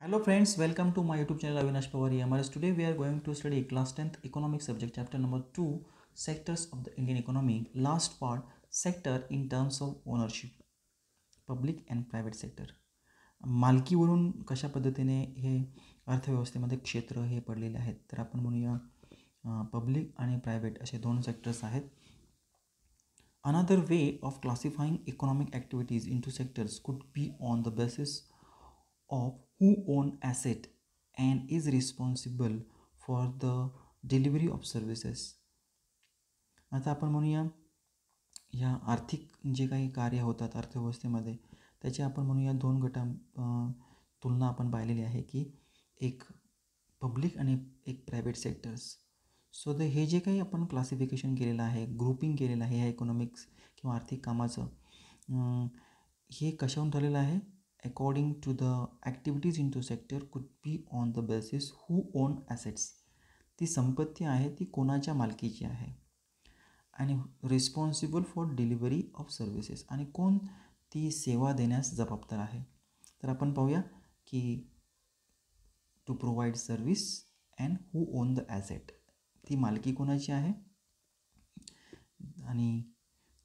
Hello friends, welcome to my YouTube channel Avinash Pawar EMRS. Today we are going to study class 10th economic subject chapter number 2 sectors of the Indian economy. Last part sector in terms of ownership, public and private sector. मालकीवरून कशा पद्धतीने हे अर्थव्यवस्थेमध्ये क्षेत्र हे पडलेले आहेत तर आपण म्हणूया पब्लिक आणि प्रायव्हेट असे दोन सेक्टर्स आहेत. Another way of classifying economic activities into sectors could be on the basis of who own asset and is responsible for the delivery of services. आता आपण म्हणूया या आर्थिक जे काही कार्य होतात अर्थव्यवस्थेमध्ये त्याचे आपण म्हणूया दोन तुलना आपण पाहिलेली आहे की एक पब्लिक आणि एक प्रायव्हेट सेक्टर्स. सो हे जे काही आपण क्लासिफिकेशन केलेलं आहे, ग्रुपिंग केलेलं आहे ह्या इकॉनॉमिक्स किंवा आर्थिक कामाचं, हे कशावरून ठरलेलं आहे? According to the activities in two sector could be on the basis who own assets. ती संपत्ती आहे ती कोणाच्या मालकीची आहे आणि responsible for delivery of services आणि कोण ती सेवा देण्यास जबाबदार आहे. तर आपण पाहूया की to provide service and who own the asset, ती मालकी कोणाची आहे आणि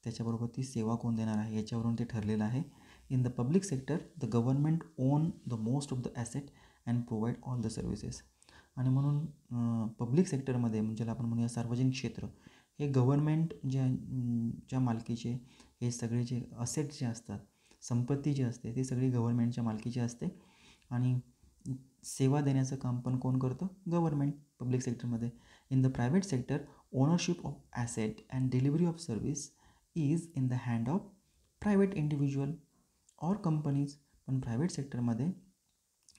त्याच्याबरोबर ती सेवा कोण देणार आहे याच्यावरून ते ठरलेलं आहे. In the public sector the government own the most of the asset and provide all the services. आणि म्हणून पब्लिक सेक्टरमध्ये म्हणजे आपण म्हणूया सार्वजनिक क्षेत्र हे गव्हर्नमेंट ज्या मालकीचे हे सगळे जे असेट जे असतात, संपत्ती जी असते ती सगळी गव्हर्नमेंटच्या मालकीची असते आणि सेवा देण्याचं काम पण कोण करतं? गव्हर्नमेंट पब्लिक सेक्टरमध्ये. In the private sector ownership of asset and delivery of service is in the hand of private individual or companies. पण प्रायव्हेट सेक्टरमध्ये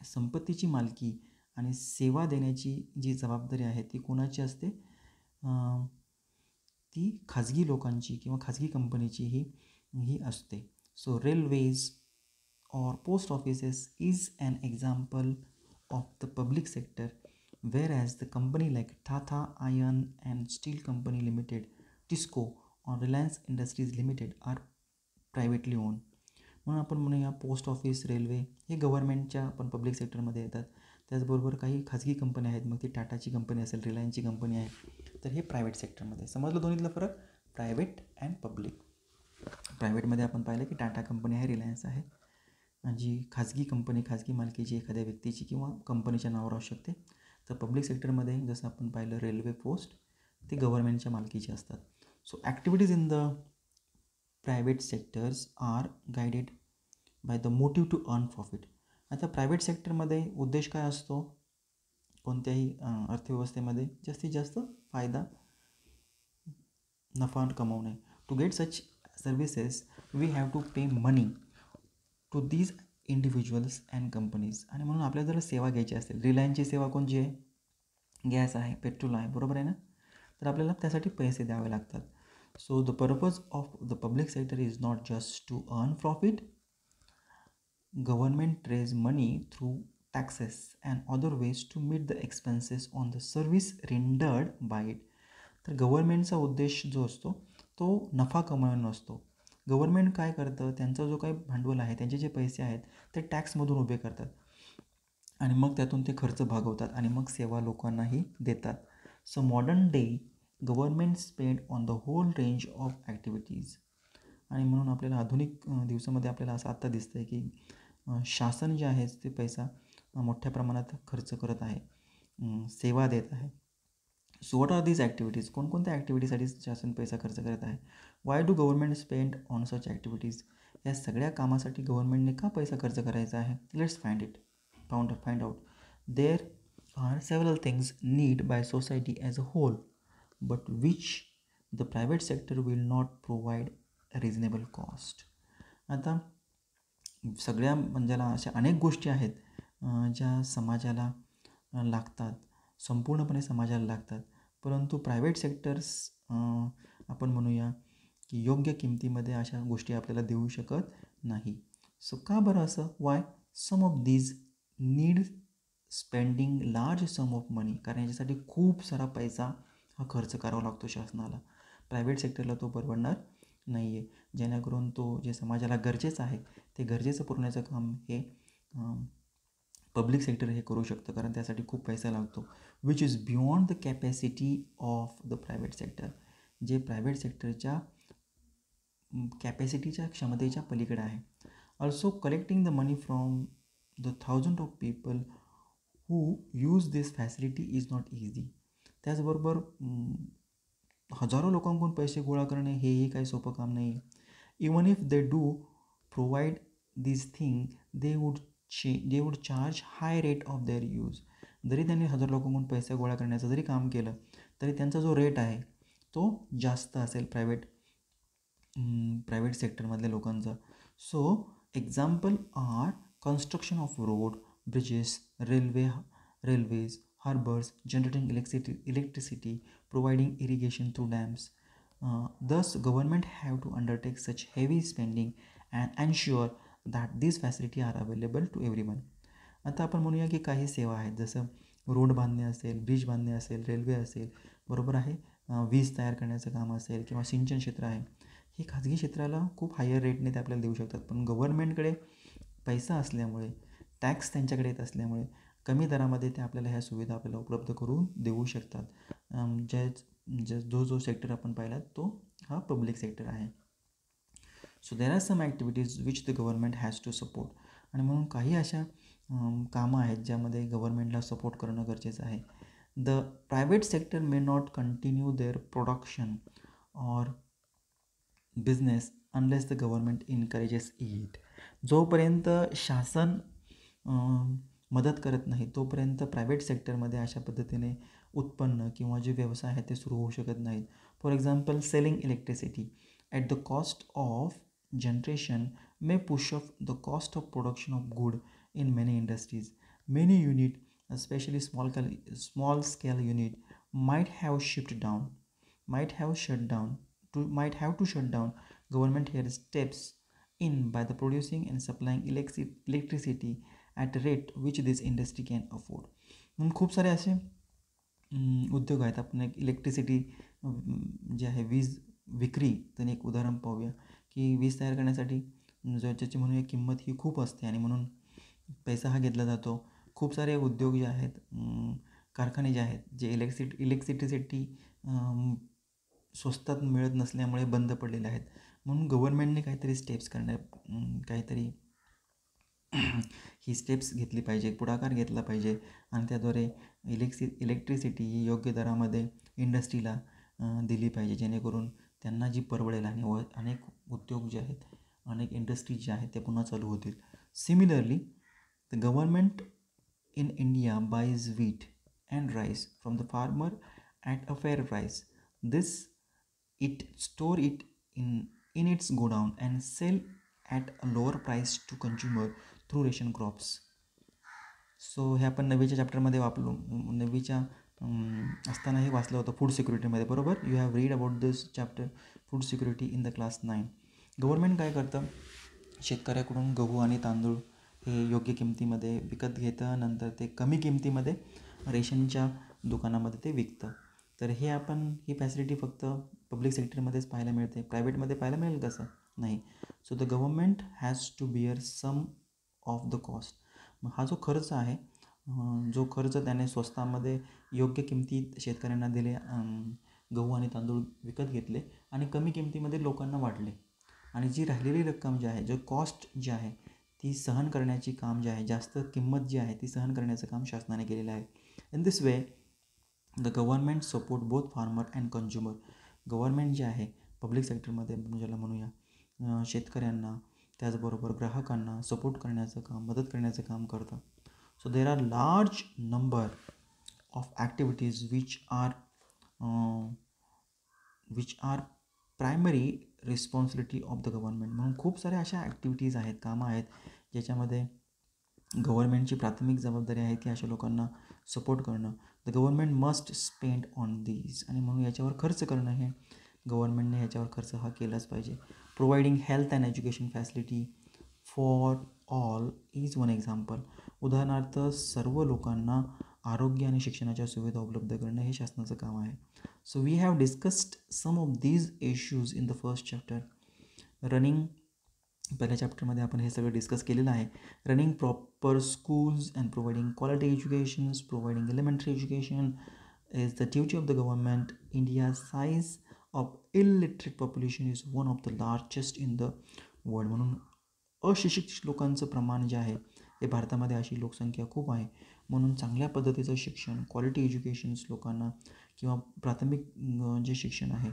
संपत्तीची मालकी आणि सेवा देण्याची जी जबाबदारी आहे ती कोणाची असते? ती खाजगी लोकांची किंवा खाजगी कंपनीची ही असते. So railways or post offices is an example of the public sector, whereas the company like Tata Iron and Steel Company Limited, TISCO or Reliance Industries Limited are privately owned. म्हणून आपण म्हणूया पोस्ट ऑफिस, रेल्वे हे गव्हर्नमेंटच्या पण public सेक्टरमध्ये येतात. त्याचबरोबर काही खाजगी कंपन्या आहेत, मग ती टाटाची कंपनी असेल, रिलायन्सची कंपनी आहे, तर हे प्रायव्हेट सेक्टरमध्ये. समजलं दोन्हीतला फरक? Private and public. प्रायव्हेटमध्ये आपण पाहिलं की टाटा कंपनी आहे, रिलायन्स आहे, जी खाजगी कंपनी, खाजगी मालकीची एखाद्या व्यक्तीची किंवा कंपनीच्या नावावर असू शकते. तर पब्लिक सेक्टरमध्ये जसं आपण पाहिलं रेल्वे, पोस्ट ते गव्हर्नमेंटच्या मालकीचे असतात. So activities in the private sectors are guided by the motive to earn profit. आता प्रायव्हेट सेक्टरमध्ये उद्देश काय असतो? कोणत्याही अर्थव्यवस्थेमध्ये जास्तीत जास्त फायदा, नफा कमवणे. To get such services we have to pay money to these individuals and companies. आणि म्हणून आपल्याला जर सेवा घ्यायची असेल, रिलायन्सची सेवा कोणची आहे? गॅस आहे, पेट्रोल आहे, बरोबर आहे ना? तर आपल्याला त्यासाठी पैसे द्यावे लागतात. So the purpose of the public sector is not just to earn profit. Government raise money through taxes and other ways to meet the expenses on the service rendered by it. तर गव्हर्नमेंटचा उद्देश जो असतो तो नफा कमावणं नसतो. Government काय करतं? त्यांचा जो काही भांडवल आहे, त्यांचे जे पैसे आहेत ते टॅक्समधून उभे करतात आणि मग त्यातून ते खर्च भागवतात आणि मग सेवा लोकांनाही देतात. So modern day government spend on the whole range of activities. आणि म्हणून आपल्याला आधुनिक दिवसामध्ये आपल्याला असं आत्ता दिसतं आहे की शासन जे आहे ते पैसा मोठ्या प्रमाणात खर्च करत आहे, सेवा देत आहे. So what are these activities? कोणकोणत्या ॲक्टिव्हिटीसाठी शासन पैसा खर्च करत आहे? Why do government spend on such activities? या सगळ्या कामासाठी गव्हर्नमेंटने का पैसा खर्च करायचा आहे? Let's find out. There are several things need by society as a whole but which the private sector will not provide reasonable cost. आता सगळ्या म्हणजे अशा अनेक गोष्टी आहेत ज्या समाजाला लागतात, संपूर्णपणे समाजाला लागतात, परंतु प्रायव्हेट सेक्टर्स आपण म्हणूया की योग्य किमतीमध्ये अशा गोष्टी आपल्याला देऊ शकत नाही. सो का बरं असं? Why? Some of these need spending large sum of money. कारण याच्यासाठी खूप सारा पैसा हा खर्च करावा लागतो शासनाला. प्रायव्हेट सेक्टरला तो परवडणार नाही आहे. जेणेकरून तो जे समाजाला गरजेचं आहे ते गरजेचं पुरवण्याचं काम हे पब्लिक सेक्टर हे करू शकतं, कारण त्यासाठी खूप पैसा लागतो, which is beyond the capacity of the private sector, जे प्रायव्हेट सेक्टरच्या कॅपॅसिटीच्या क्षमतेच्या पलीकडे आहे. Also collecting the money from the thousand of people who use this facility is not easy. त्याचबरोबर हजारो लोकांकडून पैसे गोळा करणे हेही काही सोपं काम नाही. Even if they do provide this thing they wood charge high rate of their use. जरी त्यांनी हजार लोकांकडून पैसे गोळा करण्याचं जरी काम केलं तरी त्यांचा जो रेट आहे तो जास्त असेल प्रायव्हेट सेक्टरमधल्या लोकांचा. So example are construction of road, bridges, railways, harbours, generating electricity, providing irrigation through dams. Thus, government have to undertake such heavy spending and ensure that these facilities are available to everyone. आता आपण म्हणूया की काही सेवा आहेत, जसं road बांधणे असेल, ब्रिज बांधणे असेल, रेल्वे असेल, बरोबर आहे, वीज तयार करण्याचं काम असेल किंवा सिंचन क्षेत्र आहे, हे खाजगी क्षेत्राला खूप हायर रेटने ते आपल्याला देऊ शकतात. पण गव्हर्नमेंटकडे पैसा असल्यामुळे, टॅक्स त्यांच्याकडे येत असल्यामुळे कमी दरामध्ये ते आपल्याला ह्या सुविधा आपल्याला उपलब्ध करून देऊ शकतात. जो सेक्टर आपण पाहिला तो हा पब्लिक सेक्टर आहे. So there are some activities which the government has to support. आणि म्हणून काही अशा कामं आहेत ज्यामध्ये गव्हर्नमेंटला सपोर्ट करणं गरजेचं आहे. The private sector may not continue their production or business unless the government encourages it. जोपर्यंत शासन मदत करत नाही तोपर्यंत प्रायव्हेट सेक्टरमध्ये अशा पद्धतीने उत्पन्न किंवा जे व्यवसाय आहेत ते सुरू होऊ शकत नाहीत. For example, selling electricity at the cost of generation may push up the cost of production of good in many industries. Many unit, especially small scale unit, might have shut down. Government here steps in by the producing and supplying electricity at a rate which this industry can afford. म्हणून खूप सारे असे उद्योग आहेत. आपण एक electricity जे आहे, वीज विक्री, तर एक उदाहरण पाहूया की वीज तयार करण्यासाठी ज्याची म्हणूया किंमत ही खूप असते आणि म्हणून पैसा हा घेतला जातो. खूप सारे उद्योग जे आहेत, कारखाने जे आहेत, जे इलेक्ट्रिसिटी स्वस्तात मिळत नसल्यामुळे बंद पडलेले आहेत. म्हणून गव्हर्नमेंटने काहीतरी स्टेप्स काहीतरी ही स्टेप्स घेतली पाहिजे, पुढाकार घेतला पाहिजे आणि त्याद्वारे इलेक्ट्रिसिटी ही योग्य दरामध्ये इंडस्ट्रीला दिली पाहिजे, जेणेकरून त्यांना जी परवडेल आणि अनेक उद्योग जे आहेत, अनेक इंडस्ट्रीज ज्या आहेत त्या पुन्हा चालू होतील. Similarly, the government in India buys wheat and rice from the farmer at a fair price. It store it in its godown and sell at a lower price to consumer through ration crops. So हे आपण नववीच्या चॅप्टरमध्ये नववीच्या असताना हे वाचलं होतं food सिक्युरिटीमध्ये, बरोबर. You have read about this chapter food security in the class 9. Government काय करतं, शेतकऱ्याकडून गहू आणि तांदूळ हे योग्य किमतीमध्ये विकत घेतं, नंतर ते कमी किमतीमध्ये रेशनच्या दुकानामध्ये ते विकतं. तर ही फॅसिलिटी फक्त पब्लिक सेक्टरमध्येच पाहायला मिळते, प्रायव्हेटमध्ये पाहायला मिळेल कसं नाही. So the government has to bear some of the cost. मग हा जो खर्च आहे, जो खर्च त्याने स्वस्तामध्ये योग्य किमतीत शेतकऱ्यांना दिले, गहू आणि तांदूळ विकत घेतले आणि कमी किमतीमध्ये लोकांना वाटले, आणि जी राहिलेली रक्कम जी आहे, जो कॉस्ट जी आहे ती सहन करण्याची काम जे आहे, जास्त किंमत जी आहे ती सहन करण्याचं काम शासनाने केलेलं आहे. In this way the government support both farmer and consumer. Government जे आहे पब्लिक सेक्टरमध्ये ज्याला म्हणूया, शेतकऱ्यांना त्याचबरोबर ग्राहकांना सपोर्ट करण्याचं काम, मदत करण्याचं काम करतं. So there R large number of activities which are primary responsibility of the government. म्हणून खूप साऱ्या अशा ॲक्टिव्हिटीज आहेत, कामं आहेत ज्याच्यामध्ये गव्हर्नमेंटची प्राथमिक जबाबदारी आहे की अशा लोकांना सपोर्ट करणं. The government must spend on these. आणि म्हणून याच्यावर खर्च करणं, हे गव्हर्नमेंटने ह्याच्यावर खर्च हा केलाच पाहिजे. Providing health and education facility for all is one example. उदाहरणार्थ, सर्व लोकांना आरोग्य आणि शिक्षणाच्या सुविधा उपलब्ध करणं हे शासनाचं काम आहे. So we have discussed some of these issues in the first chapter. Running पहिल्या चॅप्टरमध्ये आपण हे सगळं डिस्कस केलेलं आहे. Running proper schools and providing quality educations, providing elementary education is the duty of the government. India's size of illiterate population is one of the largest in the world. म्हणून अशिक्षित लोकांचं प्रमाण जे आहे हे भारतामध्ये अशी लोकसंख्या खूप आहे. म्हणून चांगल्या पद्धतीचं शिक्षण, क्वालिटी एज्युकेशन्स लोकांना किंवा प्राथमिक जे शिक्षण आहे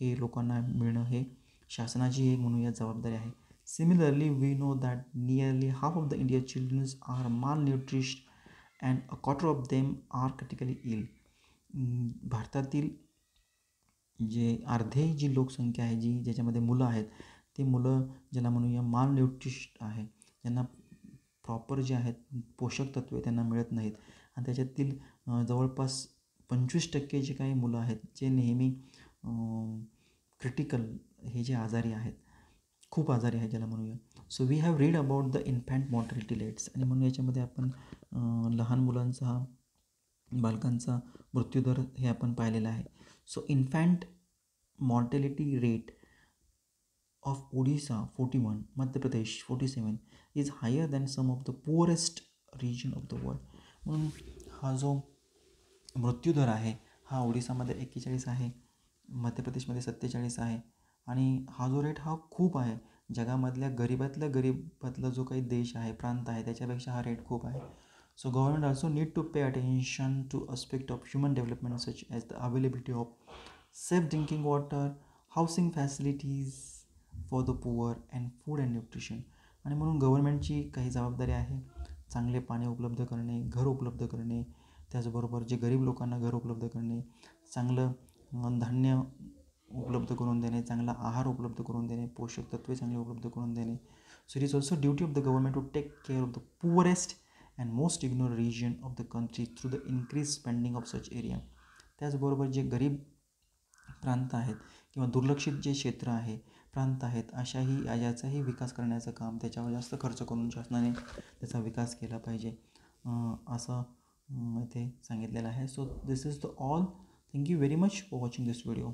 हे लोकांना मिळणं हे शासनाची एक म्हणूया जबाबदारी आहे. Similarly we know that nearly half of the India childrens are malnourished and a quarter of them are critically ill. भारतातील जे अर्धे जी लोकसंख्या आहे ज्याच्यामध्ये मुलं आहेत ते मुलं ज्याला म्हणूया माल न्यूट्रिश्ड आहे, ज्यांना प्रॉपर जे आहेत पोषक तत्वे त्यांना मिळत नाहीत आणि त्याच्यातील जवळपास 25% जे काही मुलं आहेत जे नेहमी क्रिटिकल हे जे आजारी आहेत, खूप आजारी आहेत ज्याला म्हणूया. So we have read about the infant mortality rates. आणि म्हणून याच्यामध्ये आपण लहान मुलांचा बालकांचा मृत्यूदर हे आपण पाहिलेला आहे. So infant mortality rate of Odisha 41, Madhya Pradesh 47 is higher than some of the poorest region of the world. म्हणून हा जो मृत्यूदर आहे हा ओडिसामध्ये 41 आहे, मध्य प्रदेशमध्ये 47 आहे आणि हा जो रेट हा खूप आहे. जगामधल्या गरीबातला जो काही देश आहे, प्रांत आहे त्याच्यापेक्षा हा रेट खूप आहे. So government also need to pay attention to aspect of human development such as the availability of safe drinking water, housing facilities for the poor and food and nutrition. आणि म्हणून गव्हर्नमेंटची काही जबाबदारी आहे. चांगले पाणी उपलब्ध करणे, घर उपलब्ध करणे, त्याचबरोबर जे गरीब लोकांना घर उपलब्ध करणे, चांगलं धान्य उपलब्ध करून देणे, चांगला आहार उपलब्ध करून देणे, पोषक तत्वे चांगले उपलब्ध करून देणे. So it is also duty of the government to take care of the poorest and most ignore region of the country through the increase spending of such area. त्याचबरोबर जे गरीब प्रांत आहेत किंवा दुर्लक्षित जे क्षेत्र आहे, प्रांत आहेत, याचाही विकास करण्याचं काम, त्याच्यावर जास्त खर्च करून शासनाने त्याचा विकास केला पाहिजे असं इथे सांगितलेलं आहे. So this is the all. Thank you very much for watching this video.